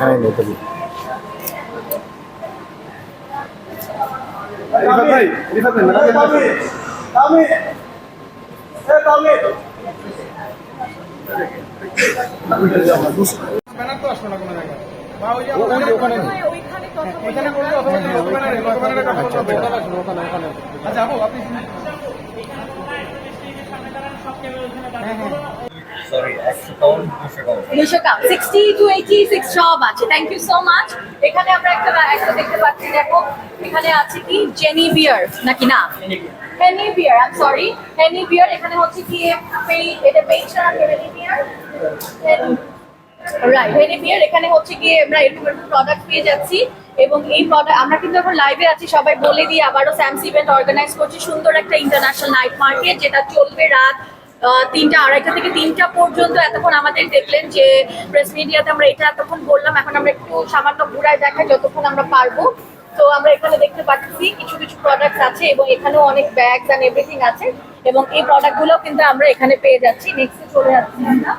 হ্যাঁ নেতাজি ভাই রিফাত ভাই মেলা আমি ব্যানার তো আসলো না কোনো জায়গায় বা ওই যে ওখানে ওইখানে করলে অথবা লোকব্যানারে আচ্ছা আপু আপনি Sorry, extra count, extra count. 60 to 86 সব আছে। Thank you so much. এখানে আমরা একটা দেখতে পাচ্ছি, দেখো এখানে আছে কি জেনি বিয়ার নাকি না হেনি বিয়ার, আই এম সরি, হেনি বিয়ার। এখানে হচ্ছে কি এটা পেইজটা হেনি বিয়ার, রাইট, হেনি বিয়ার। এখানে হচ্ছে কি আমরা এরকম প্রোডাক্ট পেয়ে যাচ্ছি এবং এই প্রোডাক্ট আমরা কিন্তু এখন লাইভে আছি, সবাই বলে দিই আবারও স্যামস ইভেন্ট অর্গানাইজ করছি সুন্দর একটা ইন্টারন্যাশনাল নাইট মার্কেট, যেটা চলবে রাত 3টা 2:30 থেকে 3টা পর্যন্ত। এতক্ষণ আমাদের দেখলেন যে প্রেস মিডিয়াতে আমরা এটা এতক্ষণ বললাম, এখন আমরা একটু সামান্য ঘুরায় দেখাই যতক্ষণ আমরা পারবো। তো আমরা এখানে দেখতে পাচ্ছি কিছু কিছু প্রোডাক্ট আছে এবং এখানেও অনেক ব্যাগস অ্যান্ড এভরিথিং আছে এবং এই প্রোডাক্টগুলোও কিন্তু আমরা এখানে পেয়ে যাচ্ছি। নেক্সটে চলে যাচ্ছি আমরা